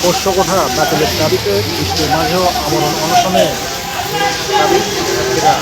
পোষ্য কোঠা বাতিলের দাবিতে বৃষ্টির মাঝেও আমরণ অনশনে দাবি শিক্ষার্থীরা।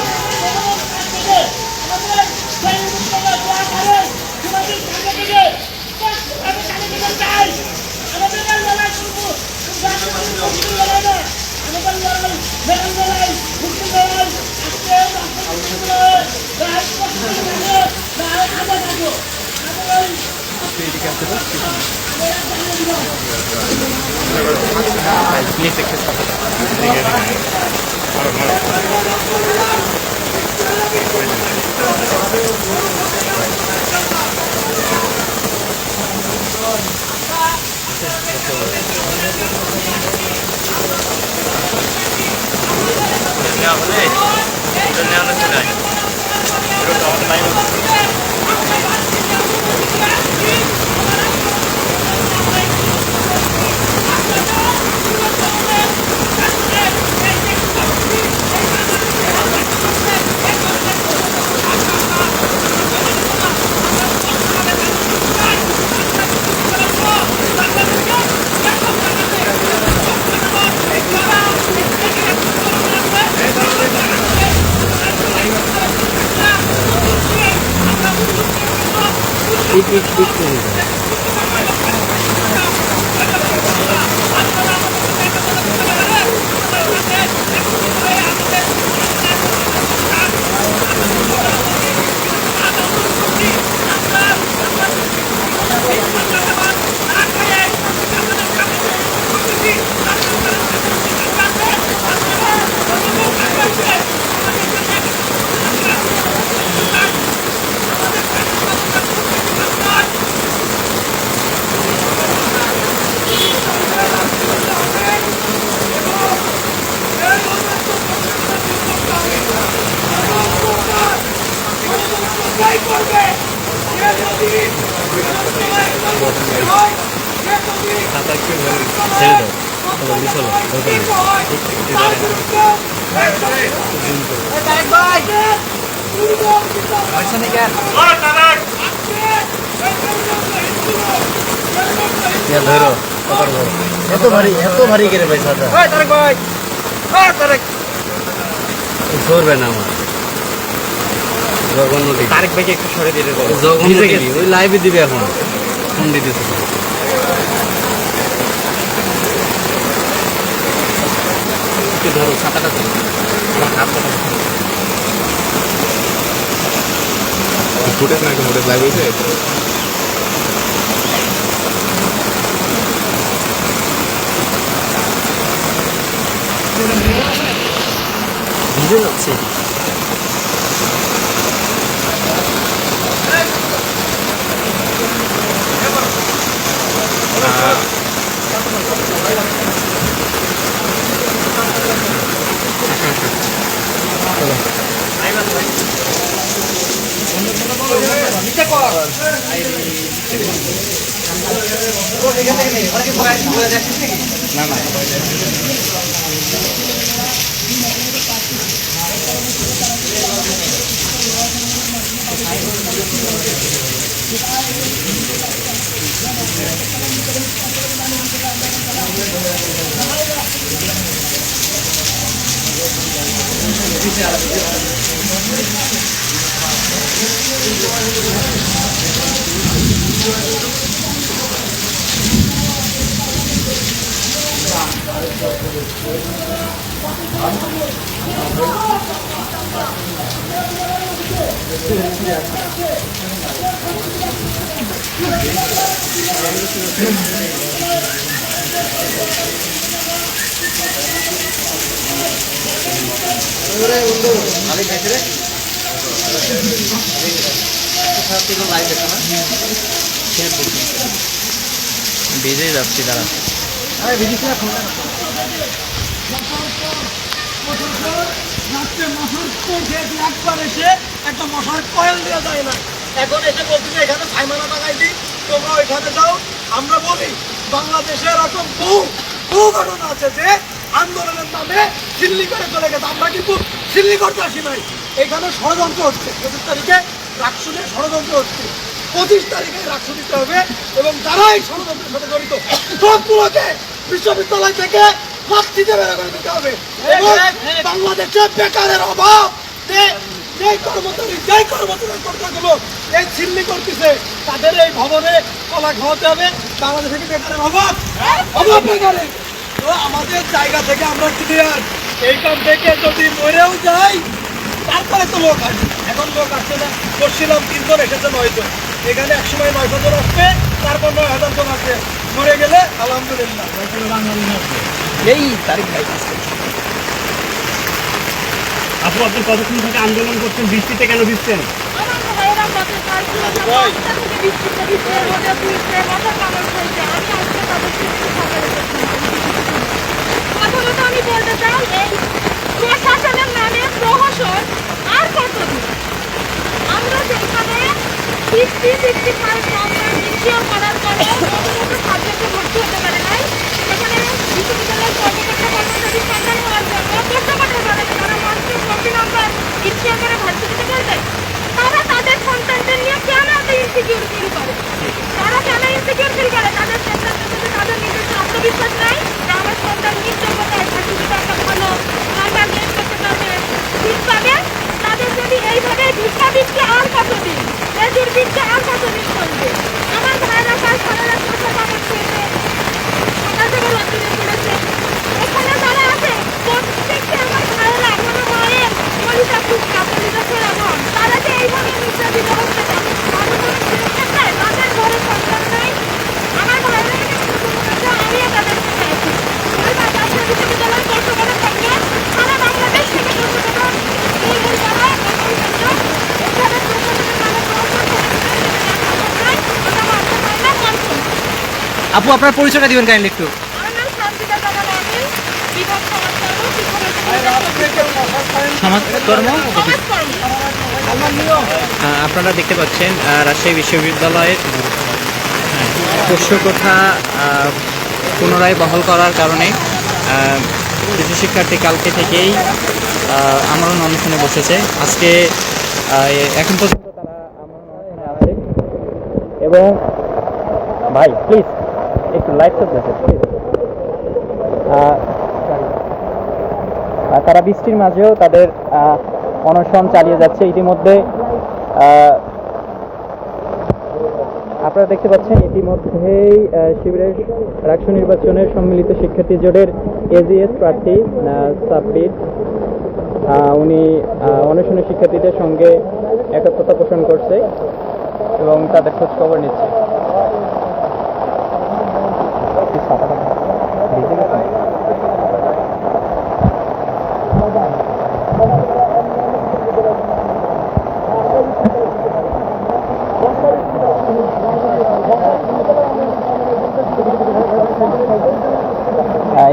এত ভারী করে ভাই সাদা ধরবে না আমার জঘন্য দিকে তারেক ভাইকে একটু সরে দিতে বলো। জঘন্য দিকে ওই লাইভে দিবে এখন ফোন দিতেছে। একটু ধরো ছাতাটা ধরো ফুটেজ না ফুটেজ লাইভ হয়েছে। ভিজে যাচ্ছে না না ভিজে যাচ্ছি তারা একটা মশার কয়েল দেওয়া যায় না। এখন এসে বলছি এখানে সাইমানা টাকাই দিই, তোমরা ওইখানে যাও। আমরা বলি বাংলাদেশে এরকম বহু ঘটনা আছে যে আন্দোলনের নামে দিল্লি করে চলে গেছে। আমরা কিন্তু দিল্লি করতে আসি নাই, এখানে ষড়যন্ত্র হচ্ছে। 25 তারিখে রাকসুনে ষড়যন্ত্র হচ্ছে। 25 তারিখে রাখতে দিতে হবে এবং যারা এই ষড়যন্ত্রের সাথে জড়িত সবগুলোকে বিশ্ববিদ্যালয় থেকে ফাঁসিতে বের করে দিতে হবে এবং বাংলাদেশে বেকারের অভাব যেই কর্মচারীগুলো এই ছিল্লি করতেছে তাদের এই ভবনে কলা খাওয়াতে হবে। বাংলাদেশে কি বেকারের অভাব বেকারের, তো আমাদের জায়গা থেকে আমরা ক্লিয়ার। এইখান থেকে যদি মরেও যাই তারপরে তো লোক আসবে, এখন লোক আসছে না। করছিলাম 3 জন, এসেছে 9 জন। এখানে একসময় 900 জন আসবে, তারপর 9000 জন আসবে। মরে গেলে আলহামদুলিল্লাহ এই তারিখ। আপু, আপনি কতক্ষণ থেকে আন্দোলন করছেন? বৃষ্টিতে কেন ভিজছেন? আমি বলতে চাই, এই প্রশাসনের নামে প্রহসন আর কতদিন? আমরা যেখানে 55 নম্বর নিশ্চয় করার পরে সাবজেক্টে ভর্তি হতে পারে নাই, সেখানে বিশ্ববিদ্যালয়ের কর্মকর্তা কর্মচারী সন্তান হওয়ার জন্য প্রশ্ন করতে পারে তারা মাত্র 40 নম্বর নিশ্চয় করে ভর্তি দিতে পারবে। তারা তাদের সন্তানদের নিয়ে কেন এত ইনসিকিউর ফিল করে? তারা কেন ইনসিকিউর ফিল করে? তাদের সন্তানদের প্রতি তাদের নিজস্ব আত্মবিশ্বাস নাই যে আমার সন্তান নিশ্চয়তায় ভর্তিতে একটা ভালো নাম্বার গেইন করতে পারবে, ঠিক পাবে। তাদের যদি এইভাবে ভিক্ষাবৃত্তি আর কতদিন, এই দুর্ভিক্ষা আর কতদিন চলবে? আমার ভাইরা কাল সারা রাত বসে কাপড় খেয়েছে, সকাল থেকে লন্ডনে পড়েছে। এখানে যারা আছে প্রত্যেককে আমার ভাইরা এখনো মায়ের কলিজা ফুটকা কলিজা ছেড়া ধন, তারা যে এইভাবে নিশ্চয় দিতে হচ্ছে তাদের তাদের ঘরে সন্তান নাই। আমার ভাইরা আমিও তাদের চাইছি ওই বাচ্চা বিশ্ববিদ্যালয় কর্তৃপক্ষের সঙ্গে সারা বাংলাদেশ থেকে কর্তৃপক্ষ এই যারা আপু, আপনার পরিচয়টা দিবেন কাইন্ডলি একটু। সমাজকর্ম। আপনারা দেখতে পাচ্ছেন রাজশাহী বিশ্ববিদ্যালয়ের পোষ্যকোঠা পুনরায় বহাল করার কারণে কিছু শিক্ষার্থী কালকে থেকেই আমরণ অনশনে বসেছে। আজকে এখন পর্যন্ত তারা আমরণ অনশনে আছে এবং ভাই প্লিজ একটু লাইভ চলতেছে প্লিজ। তারা বৃষ্টির মাঝেও তাদের অনশন চালিয়ে যাচ্ছে। ইতিমধ্যে আপনারা দেখতে পাচ্ছেন ইতিমধ্যেই শিবিরের রাষ্ট্র নির্বাচনের সম্মিলিত শিক্ষার্থী জোটের এজিএস প্রার্থী সাব্বির উনি অনশনের শিক্ষার্থীদের সঙ্গে একাত্মতা পোষণ করছে এবং তাদের খোঁজ খবর নিচ্ছে।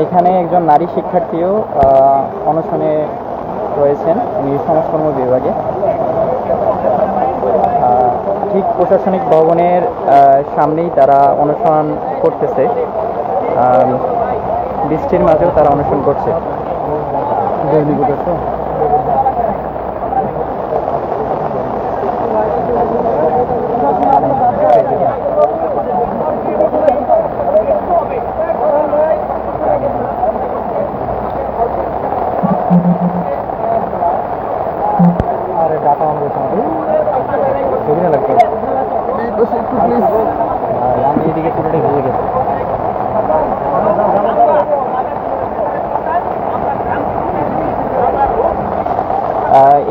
এখানে একজন নারী শিক্ষার্থীও অনশনে রয়েছেন, উনি সমাজকর্ম বিভাগে। ঠিক প্রশাসনিক ভবনের সামনেই তারা অনশন করতেছে, বৃষ্টির মাঝেও তারা অনশন করছে। আরে ডাটা অন করতে হবে, ছবি না লাগবে একটু প্লিজ। আমি এদিকে পুরোটাই ঘুরে গেছি।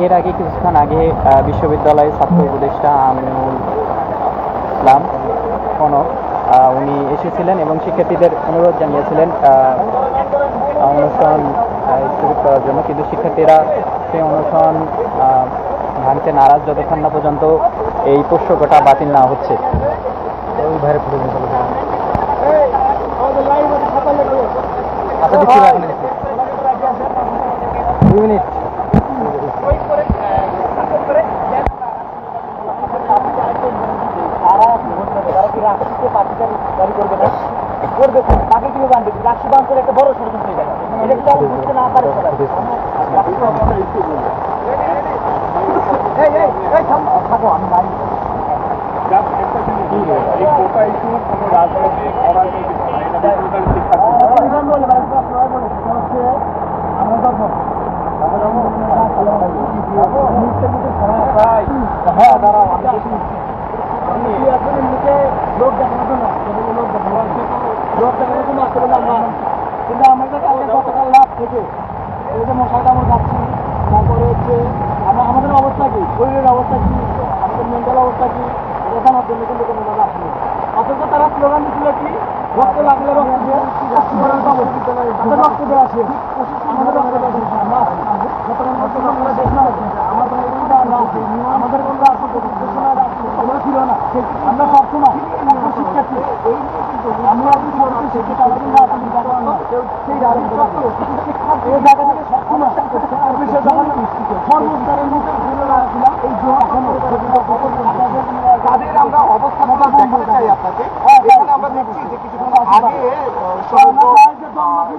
এর আগে কিছুক্ষণ আগে বিশ্ববিদ্যালয়ের ছাত্র উপদেষ্টা আমিনুল ইসলাম কনক উনি এসেছিলেন এবং শিক্ষার্থীদের অনুরোধ জানিয়েছিলেন অনুষ্ঠান স্থগিত করার জন্য, কিন্তু শিক্ষার্থীরা সেই অনুষ্ঠান ভাঙতে নারাজ যতক্ষণ না পর্যন্ত এই পোষ্যকোটা বাতিল না হচ্ছে। ওই বাইরে আচ্ছা দেখছি 2 মিনিট। করবে তাকে কিভাবে জানবে? রাষ্ট্র বাঞ্চের একটা বড় ষড়যন্ত্র এটা বুঝতে না পারে। থাকো আমি এই কোটা ইস্যু কোনো রাজনৈতিক অরাজনৈতিক নয়, এটা বেসরকারি শিক্ষার্থী। কিন্তু আমরা তো কালকে গতকাল রাত থেকে এই যে মশাটা আমরা যাচ্ছি, তারপরে হচ্ছে আমাদের অবস্থা কি, শরীরের অবস্থা কি, আমাদের মেন্টাল অবস্থা কি, এটা জানার জন্য কিন্তু কোনো ভাবে আসেনি। অথচ তারা স্লোগান দিচ্ছিল কি, রক্ত লাগলে রক্ত দিয়ে চাকরি করার পাবো, তাদের রক্ত দেওয়া আছে, আমাদের রক্ত দেওয়া আছে, আমরা যতক্ষণ রক্ত আমরা দেশ না হচ্ছে আমাদের আমরা আছি, আমাদের কোনো আমরা ছিল না, আমরা সবসময় শিক্ষার্থী আমরা শিক্ষা তারা কিন্তু সেই জায়গা থেকে সবসময় সর্বস্তরের মধ্যে ঘুরে দাঁড়াচ্ছিলাম এই তাদের আমরা অবস্থাটা দেখাতে চাই আপনাকে। এখানে আমরা দেখছি যে কিছুক্ষণ আগে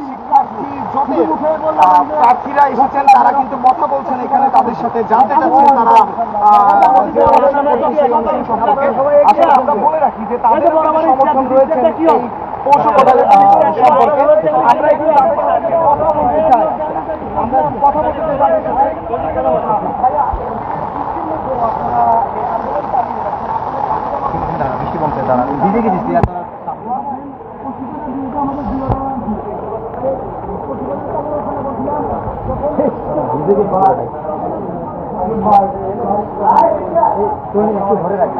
শিক্ষার্থী জোটের প্রার্থীরা এসেছেন, তারা কিন্তু কথা বলছেন এখানে, তাদের সাথে জানতে চাচ্ছেন তারা যে অনুষ্ঠান করছে সেই অনুষ্ঠান সম্পর্কে। আসলে আমরা বলে রাখি যে তাদের সমর্থন রয়েছে এই পৌষ আদালত সম্পর্কে। আমরা এখানে তাদের সাথে কথা বলতে চাই, আমরা কথা বলতে চাই তাদের সাথে। বৃষ্টি বলতে দাঁড়া ভিজে গেছিস ধরে রাখি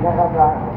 দেখা যায়